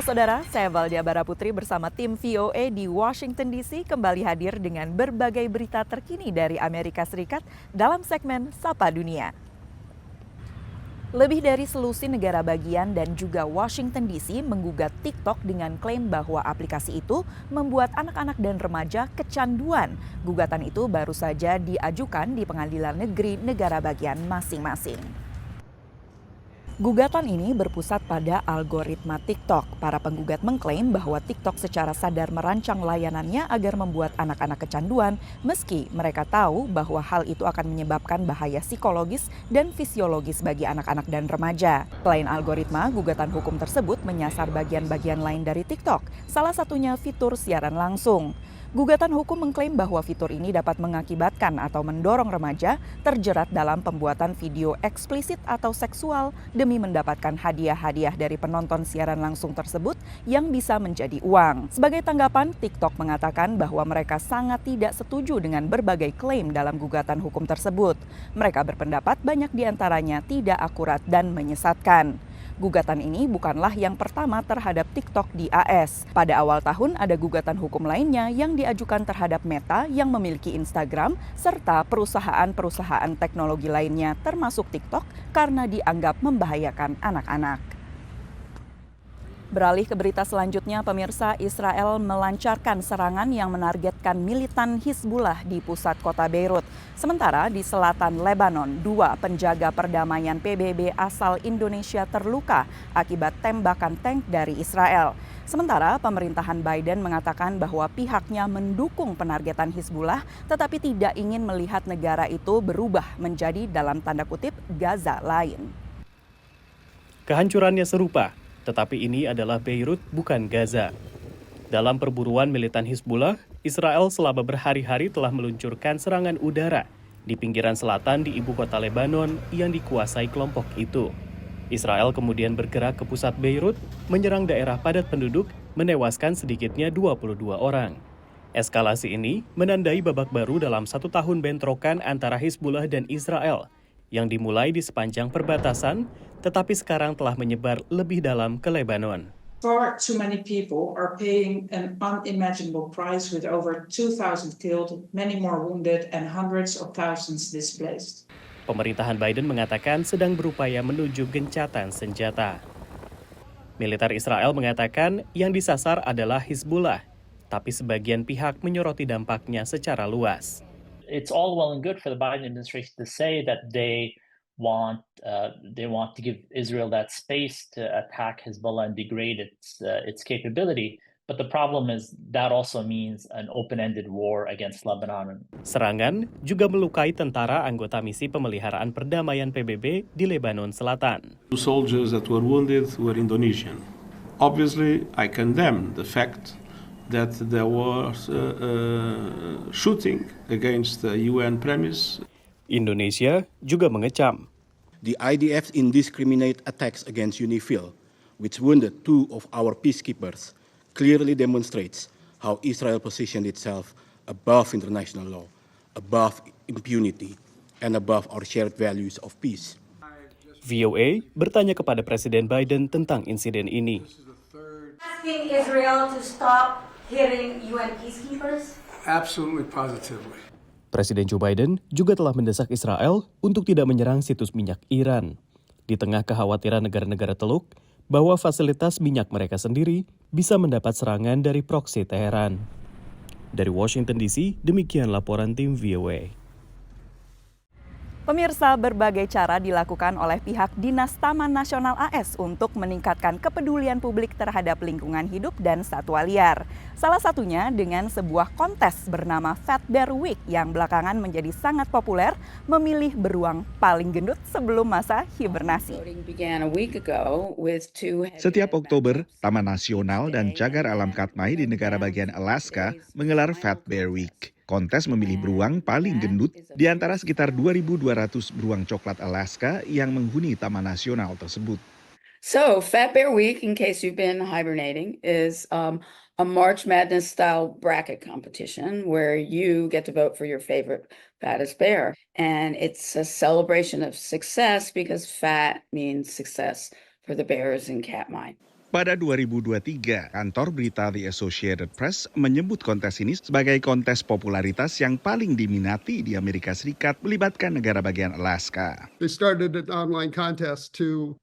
Saudara, saya Valdia Baraputri bersama tim VOA di Washington DC kembali hadir dengan berbagai berita terkini dari Amerika Serikat dalam segmen Sapa Dunia. Lebih dari selusin negara bagian dan juga Washington DC menggugat TikTok dengan klaim bahwa aplikasi itu membuat anak-anak dan remaja kecanduan. Gugatan itu baru saja diajukan di pengadilan negeri negara bagian masing-masing. Gugatan ini berpusat pada algoritma TikTok. Para penggugat mengklaim bahwa TikTok secara sadar merancang layanannya agar membuat anak-anak kecanduan, meski mereka tahu bahwa hal itu akan menyebabkan bahaya psikologis dan fisiologis bagi anak-anak dan remaja. Selain algoritma, gugatan hukum tersebut menyasar bagian-bagian lain dari TikTok, salah satunya fitur siaran langsung. Gugatan hukum mengklaim bahwa fitur ini dapat mengakibatkan atau mendorong remaja terjerat dalam pembuatan video eksplisit atau seksual demi mendapatkan hadiah-hadiah dari penonton siaran langsung tersebut yang bisa menjadi uang. Sebagai tanggapan, TikTok mengatakan bahwa mereka sangat tidak setuju dengan berbagai klaim dalam gugatan hukum tersebut. Mereka berpendapat banyak diantaranya tidak akurat dan menyesatkan. Gugatan ini bukanlah yang pertama terhadap TikTok di AS. Pada awal tahun ada gugatan hukum lainnya yang diajukan terhadap Meta yang memiliki Instagram serta perusahaan-perusahaan teknologi lainnya termasuk TikTok karena dianggap membahayakan anak-anak. Beralih ke berita selanjutnya, pemirsa, Israel melancarkan serangan yang menargetkan militan Hizbullah di pusat kota Beirut. Sementara di selatan Lebanon, 2 penjaga perdamaian PBB asal Indonesia terluka akibat tembakan tank dari Israel. Sementara pemerintahan Biden mengatakan bahwa pihaknya mendukung penargetan Hizbullah, tetapi tidak ingin melihat negara itu berubah menjadi dalam tanda kutip Gaza lain. Kehancurannya serupa. Tetapi ini adalah Beirut, bukan Gaza. Dalam perburuan militan Hizbullah, Israel selama berhari-hari telah meluncurkan serangan udara di pinggiran selatan di ibu kota Lebanon yang dikuasai kelompok itu. Israel kemudian bergerak ke pusat Beirut, menyerang daerah padat penduduk, menewaskan sedikitnya 22 orang. Eskalasi ini menandai babak baru dalam 1 tahun bentrokan antara Hizbullah dan Israel, yang dimulai di sepanjang perbatasan, tetapi sekarang telah menyebar lebih dalam ke Lebanon. Far too many people are paying an unimaginable price with over 2,000 killed, many more wounded, and hundreds of thousands displaced. Pemerintahan Biden mengatakan sedang berupaya menuju gencatan senjata. Militer Israel mengatakan yang disasar adalah Hizbullah, tapi sebagian pihak menyoroti dampaknya secara luas. It's all well and good for the Biden administration to say that they want to give Israel that space to attack Hezbollah and degrade its capability. But the problem is that also means an open-ended war against Lebanon. Serangan juga melukai tentara anggota misi pemeliharaan perdamaian PBB di Lebanon Selatan. The soldiers that were wounded were Indonesian. Obviously, I condemn the fact that there was shooting against the UN premise. Indonesia juga mengecam. The IDF's indiscriminate attacks against UNIFIL, which wounded 2 of our peacekeepers, clearly demonstrates how Israel positioned itself above international law, above impunity, and above our shared values of peace. VOA bertanya kepada Presiden Biden tentang insiden ini. Asking Israel to stop hitting UN peacekeepers? Absolutely, positively. Presiden Joe Biden juga telah mendesak Israel untuk tidak menyerang situs minyak Iran. Di tengah kekhawatiran negara-negara Teluk bahwa fasilitas minyak mereka sendiri bisa mendapat serangan dari proksi Teheran. Dari Washington DC, demikian laporan tim VOA. Pemirsa, berbagai cara dilakukan oleh pihak Dinas Taman Nasional AS untuk meningkatkan kepedulian publik terhadap lingkungan hidup dan satwa liar. Salah satunya dengan sebuah kontes bernama Fat Bear Week yang belakangan menjadi sangat populer memilih beruang paling gendut sebelum masa hibernasi. Setiap Oktober, Taman Nasional dan Cagar Alam Katmai di negara bagian Alaska menggelar Fat Bear Week. Kontes memilih beruang paling gendut di antara sekitar 2.200 beruang coklat Alaska yang menghuni Taman Nasional tersebut. So, Fat Bear Week, in case you've been hibernating, is a March Madness style bracket competition where you get to vote for your favorite fattest bear. And it's a celebration of success because fat means success for the bears in Katmai. Pada 2023, kantor berita The Associated Press menyebut kontes ini sebagai kontes popularitas yang paling diminati di Amerika Serikat melibatkan negara bagian Alaska. They started an online contest to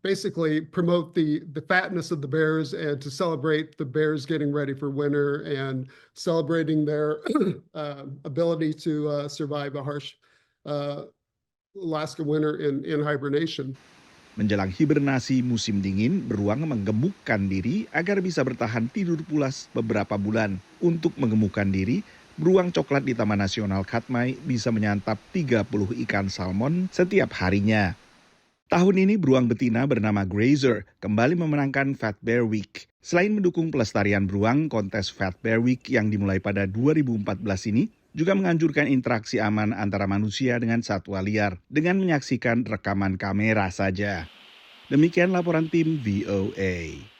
basically promote the fatness of the bears and to celebrate the bears getting ready for winter and celebrating their ability to survive a harsh Alaska winter in hibernation. Menjelang hibernasi musim dingin, beruang menggemukkan diri agar bisa bertahan tidur pulas beberapa bulan. Untuk menggemukkan diri, beruang coklat di Taman Nasional Katmai bisa menyantap 30 ikan salmon setiap harinya. Tahun ini beruang betina bernama Grazer kembali memenangkan Fat Bear Week. Selain mendukung pelestarian beruang, kontes Fat Bear Week yang dimulai pada 2014 ini juga menganjurkan interaksi aman antara manusia dengan satwa liar dengan menyaksikan rekaman kamera saja. Demikian laporan tim VOA.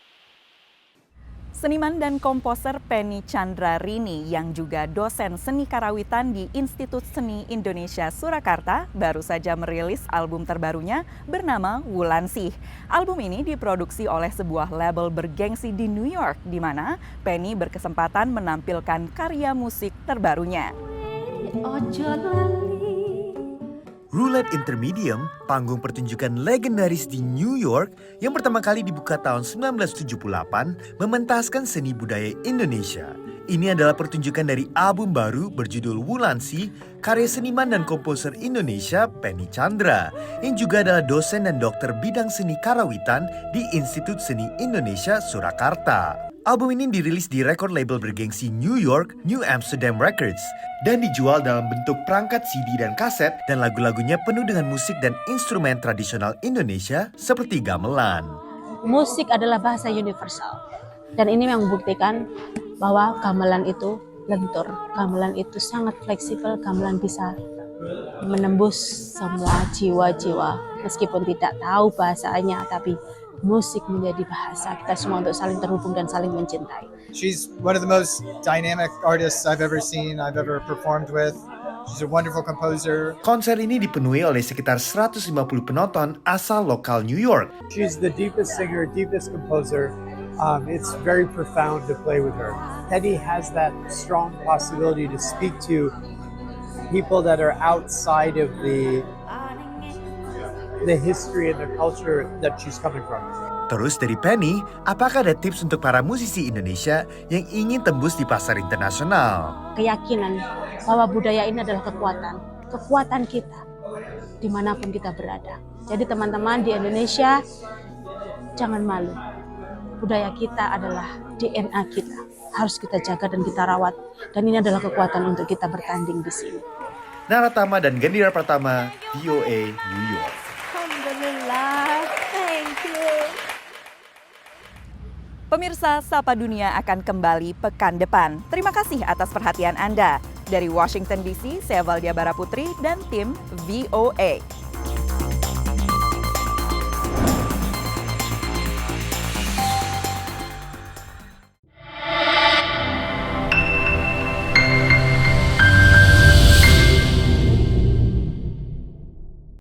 Seniman dan komposer Penny Chandrarini yang juga dosen seni karawitan di Institut Seni Indonesia Surakarta baru saja merilis album terbarunya bernama Wulansih. Album ini diproduksi oleh sebuah label bergengsi di New York, di mana Penny berkesempatan menampilkan karya musik terbarunya. Roulette Intermedium, panggung pertunjukan legendaris di New York yang pertama kali dibuka tahun 1978, mementaskan seni budaya Indonesia. Ini adalah pertunjukan dari album baru berjudul Wulansih, karya seniman dan komposer Indonesia Penny Chandra, yang juga adalah dosen dan dokter bidang seni karawitan di Institut Seni Indonesia Surakarta. Album ini dirilis di record label bergengsi New York, New Amsterdam Records, dan dijual dalam bentuk perangkat CD dan kaset, dan lagu-lagunya penuh dengan musik dan instrumen tradisional Indonesia seperti gamelan. Musik adalah bahasa universal, dan ini yang membuktikan bahwa gamelan itu lentur, gamelan itu sangat fleksibel, gamelan bisa menembus semua jiwa-jiwa, meskipun tidak tahu bahasanya, tapi musik menjadi bahasa kita semua untuk saling terhubung dan saling mencintai. She's one of the most dynamic artists I've ever seen, I've ever performed with. She's a wonderful composer. Konser ini dipenuhi oleh sekitar 150 penonton asal lokal New York. She's the deepest singer, deepest composer. It's very profound to play with her. Penny has that strong possibility to speak to people that are outside of the history and the culture that she's coming from. Terus dari Penny, apakah ada tips untuk para musisi Indonesia yang ingin tembus di pasar internasional? Keyakinan bahwa budaya ini adalah kekuatan kita dimanapun kita berada. Jadi teman-teman di Indonesia, jangan malu. Budaya kita adalah DNA kita, harus kita jaga dan kita rawat. Dan ini adalah kekuatan untuk kita bertanding di sini. Naratama dan Gendira Pratama, VOA New York. Alhamdulillah, thank you. Pemirsa, Sapa Dunia akan kembali pekan depan. Terima kasih atas perhatian Anda. Dari Washington DC, saya Valdia Baraputri dan tim VOA.